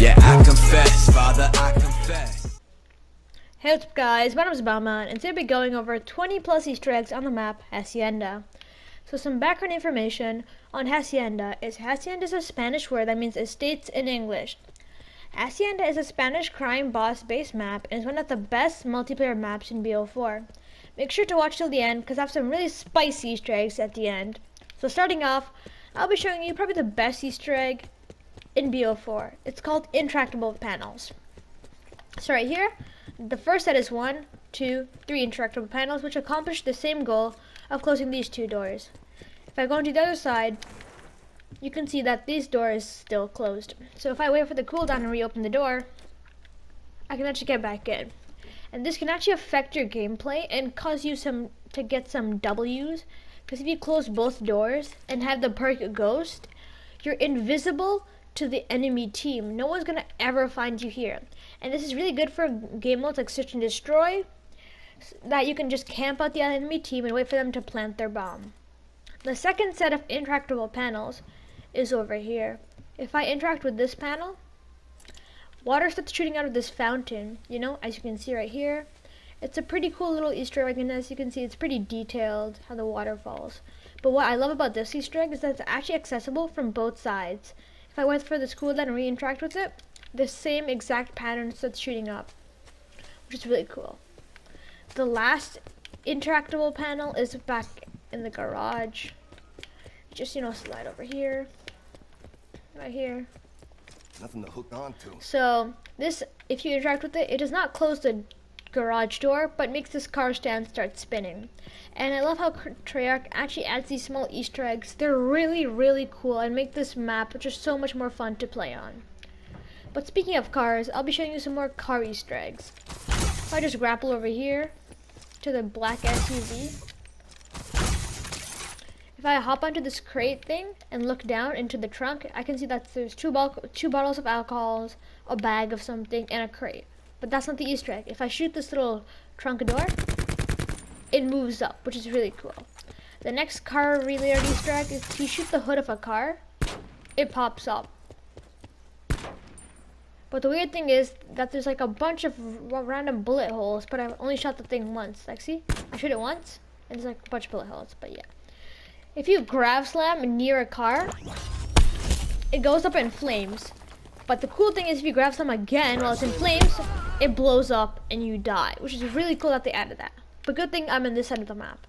Yeah, I confess, Father, I confess. Hey, what's up guys, my name is Bauman, and today we'll be going over 20 plus Easter eggs on the map Hacienda. So some background information on Hacienda is Hacienda is a Spanish word that means estates in English. Hacienda is a Spanish crime boss based map and is one of the best multiplayer maps in BO4. Make sure to watch till the end because I have some really spicy Easter eggs at the end. So starting off, I'll be showing you probably the best Easter egg in BO4. It's called interactable panels. So right here, the first set is 1, 2, 3 interactable panels which accomplish the same goal of closing these two doors. If I go into the other side, you can see that this door is still closed. So if I wait for the cooldown and reopen the door, I can actually get back in. And this can actually affect your gameplay and cause you to get some W's, because if you close both doors and have the perk Ghost, you're invisible to the enemy team. No one's gonna ever find you here. And this is really good for game modes like Search and Destroy, that you can just camp out the enemy team and wait for them to plant their bomb. The second set of interactable panels is over here. If I interact with this panel, water starts shooting out of this fountain, you know, as you can see right here. It's a pretty cool little Easter egg, and as you can see, it's pretty detailed how the water falls. But what I love about this Easter egg is that it's actually accessible from both sides. If I wait for this cooldown and re-interact with it, the same exact pattern starts shooting up, which is really cool. The last interactable panel is back in the garage. Just, you know, slide over here, right here. Nothing to hook on to. So this, if you interact with it, it does not close the garage door, but makes this car stand start spinning. And I love how Treyarch actually adds these small Easter eggs. They're really, really cool and make this map just so much more fun to play on. But speaking of cars, I'll be showing you some more car Easter eggs. If I just grapple over here to the black SUV, if I hop onto this crate thing and look down into the trunk, I can see that there's two bottles of alcohols, a bag of something, and a crate. But that's not the Easter egg. If I shoot this little trunk door, it moves up, which is really cool. The next car related Easter egg is if you shoot the hood of a car, it pops up. But the weird thing is that there's like a bunch of random bullet holes, but I've only shot the thing once. Like, see? I shoot it once, and there's like a bunch of bullet holes, but yeah. If you grab slam near a car, it goes up in flames. But the cool thing is if you grab slam again while it's in flames, it blows up and you die, which is really cool that they added that. But good thing I'm in this side of the map.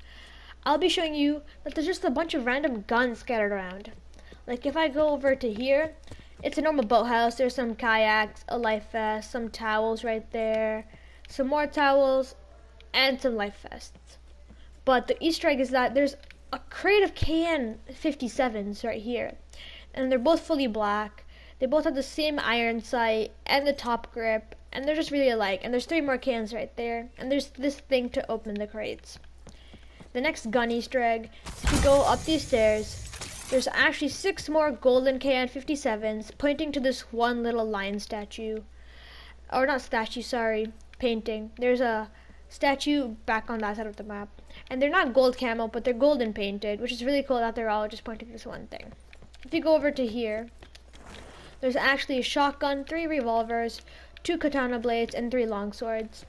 I'll be showing you that there's just a bunch of random guns scattered around. Like if I go over to here, it's a normal boathouse. There's some kayaks, a life vest, some towels right there, some more towels, and some life vests. But the Easter egg is that there's a crate of KN-57s right here, and they're both fully black. They both have the same iron sight and the top grip, and they're just really alike. And there's 3 more cans right there, and there's this thing to open the crates. The next gun Easter egg, if you go up these stairs, there's actually 6 more golden KN-57s pointing to this one little lion statue. Or not statue, sorry, painting. There's a statue back on that side of the map. And they're not gold camo, but they're golden painted, which is really cool that they're all just pointing to this one thing. If you go over to here, there's actually a shotgun, 3 revolvers, 2 katana blades, and 3 longswords.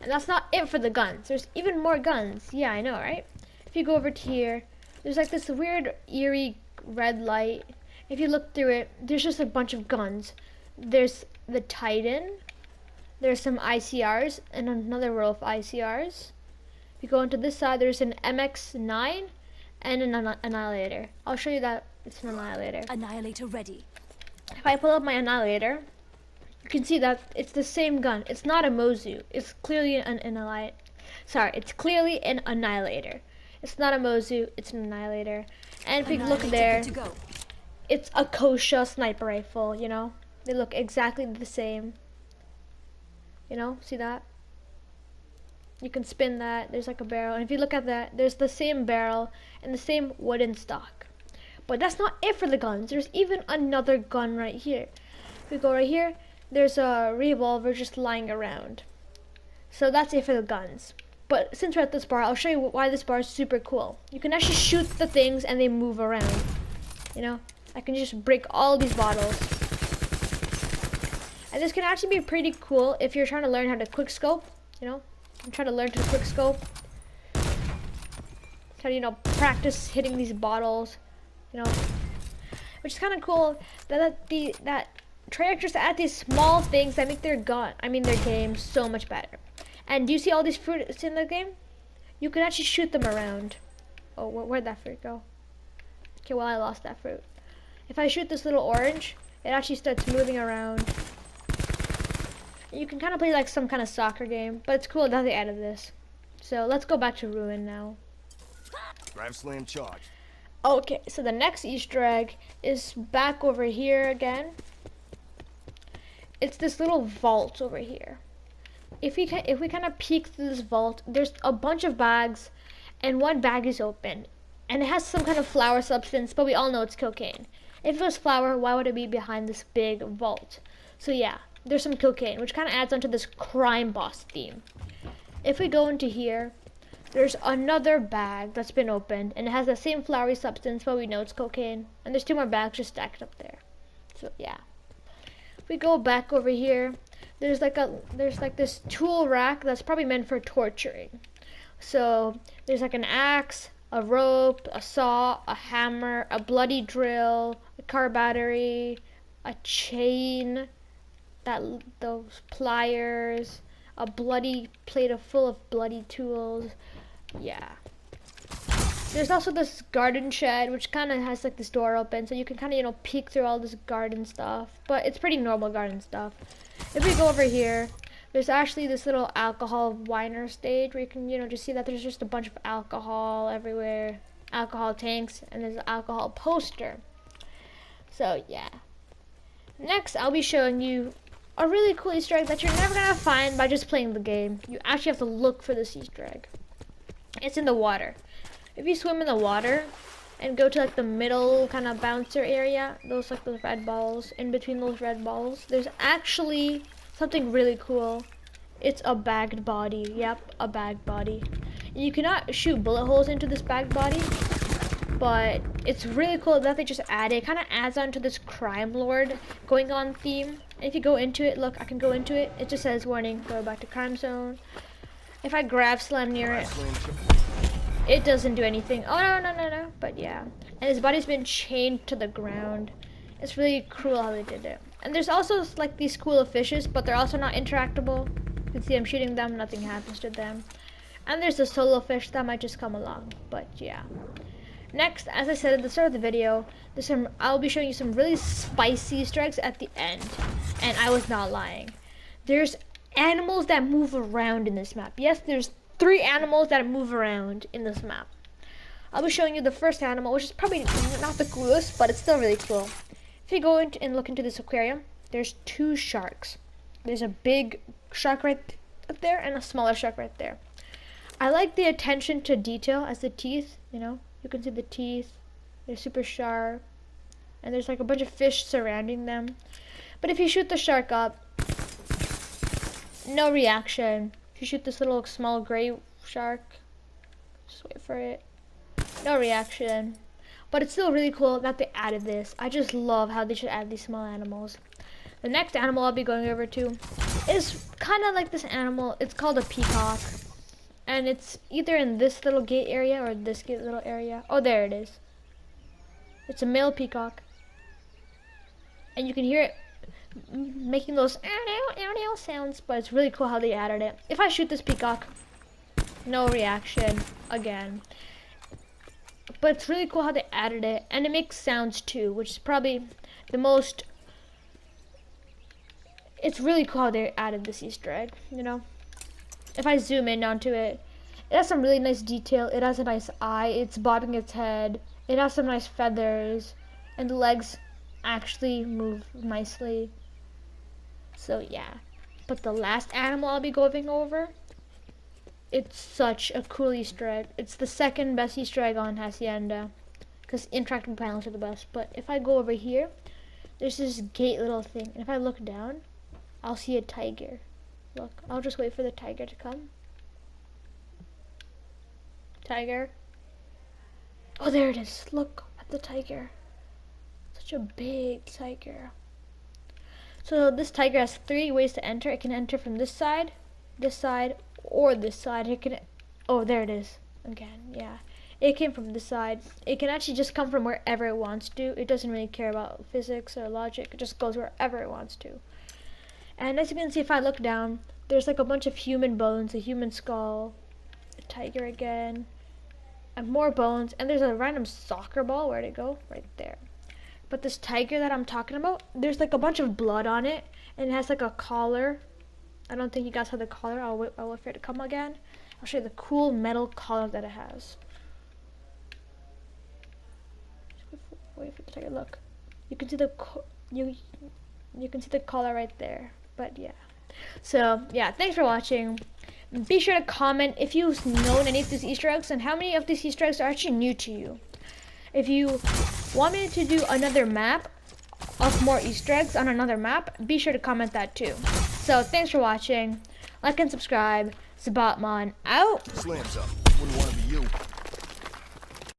And that's not it for the guns. There's even more guns. Yeah, I know, right? If you go over to here, there's like this weird, eerie red light. If you look through it, there's just a bunch of guns. There's the Titan. There's some ICRs and another row of ICRs. If you go into this side, there's an MX-9 and an Annihilator. I'll show you that it's an Annihilator. Annihilator ready. If I pull up my Annihilator, you can see that it's the same gun. It's not a Mozu. It's clearly an Annihilator. Sorry, it's clearly an Annihilator. It's not a Mozu. It's an Annihilator. And if you look there, it's a Kosha sniper rifle. You know, they look exactly the same. You know, see that? You can spin that. There's like a barrel. And if you look at that, there's the same barrel and the same wooden stock. But that's not it for the guns. There's even another gun right here. If we go right here, there's a revolver just lying around. So that's it for the guns. But since we're at this bar, I'll show you why this bar is super cool. You can actually shoot the things and they move around. You know, I can just break all these bottles. And this can actually be pretty cool if you're trying to learn how to quick scope, you know? I'm trying to learn to quick scope. Try to, you know, practice hitting these bottles, you know. Which is kind of cool that Treyarch add these small things that make their game so much better. And do you see all these fruits in the game? You can actually shoot them around. Oh, where'd that fruit go? Okay, well, I lost that fruit. If I shoot this little orange, it actually starts moving around. You can kind of play like some kind of soccer game, but it's cool that they added this. So let's go back to Ruin now. Grav slam charge. Okay, so the next Easter egg is back over here again. It's this little vault over here. If we kind of peek through this vault, there's a bunch of bags, and one bag is open, and it has some kind of flower substance, but we all know it's cocaine. If it was flour, why would it be behind this big vault? So yeah, there's some cocaine, which kind of adds onto this crime boss theme. If we go into here, there's another bag that's been opened, and it has the same flowery substance, but we know it's cocaine. And there's 2 more bags just stacked up there. So yeah. If we go back over here, there's like this tool rack that's probably meant for torturing. So there's like an axe, a rope, a saw, a hammer, a bloody drill, a car battery, a chain, those pliers, a bloody plate full of bloody tools. Yeah. There's also this garden shed, which kind of has like this door open, so you can kind of, you know, peek through all this garden stuff. But it's pretty normal garden stuff. If we go over here, there's actually this little alcohol whiner stage where you can, you know, just see that there's just a bunch of alcohol everywhere, alcohol tanks, and there's an alcohol poster. So yeah. Next, I'll be showing you a really cool Easter egg that you're never gonna find by just playing the game. You actually have to look for this Easter egg. It's in the water. If you swim in the water and go to like the middle kind of bouncer area, those red balls, in between those red balls, there's actually something really cool. It's a bagged body. Yep, a bagged body. You cannot shoot bullet holes into this bagged body, but it's really cool that they just added. It kind of adds on to this crime lord going on theme. And if you go into it, look, I can go into it. It just says, warning, go back to crime zone. If I grab slam near it, it doesn't do anything. Oh, no. But yeah. And his body's been chained to the ground. It's really cruel how they did it. And there's also like these cool fishes, but they're also not interactable. You can see I'm shooting them, nothing happens to them. And there's a solo fish that might just come along. But yeah. Next, as I said at the start of the video, I'll be showing you some really spicy Easter eggs at the end. And I was not lying. There's animals that move around in this map. Yes, there's 3 animals that move around in this map. I'll be showing you the first animal, which is probably not the coolest, but it's still really cool. If you go and look into this aquarium, there's 2 sharks. There's a big shark right up there and a smaller shark right there. I like the attention to detail as the teeth, you know. You can see the teeth. They're super sharp. And there's like a bunch of fish surrounding them. But if you shoot the shark up, no reaction. If you shoot this little small gray shark, just wait for it. No reaction. But it's still really cool that they added this. I just love how they should add these small animals. The next animal I'll be going over to is kind of like this animal. It's called a peacock. And it's either in this little gate area or this gate little area. Oh, there it is. It's a male peacock. And you can hear it making those sounds, but it's really cool how they added it. If I shoot this peacock, no reaction again. But it's really cool how they added it, and it makes sounds too, which is probably the most. It's really cool how they added this Easter egg, you know. If I zoom in onto it, it has some really nice detail. It has a nice eye. It's bobbing its head. It has some nice feathers, and the legs actually move nicely. So yeah. But the last animal I'll be going over, it's such a cool Easter egg. It's the second best Easter egg on Hacienda, because interactive panels are the best. But if I go over here, there's this gate little thing, and if I look down, I'll see a tiger. Look, I'll just wait for the tiger to come. Tiger. Oh, there it is. Look at the tiger. Such a big tiger. So this tiger has 3 ways to enter. It can enter from this side, or this side. It can, oh, there it is. Again, yeah. It came from this side. It can actually just come from wherever it wants to. It doesn't really care about physics or logic. It just goes wherever it wants to. And as you can see, if I look down, there's like a bunch of human bones, a human skull, a tiger again, and more bones. And there's a random soccer ball. Where'd it go? Right there. But this tiger that I'm talking about, there's like a bunch of blood on it, and it has like a collar. I don't think you guys have the collar. I'll wait for it to come again. I'll show you the cool metal collar that it has. Wait for the tiger. Look, you can see the you can see the collar right there. But yeah. So yeah, thanks for watching. Be sure to comment if you've known any of these Easter eggs and how many of these Easter eggs are actually new to you. If you want me to do another map of more Easter eggs on another map, be sure to comment that too. So thanks for watching. Like and subscribe. Sabatman out. Slams up. Wouldn't want to be you.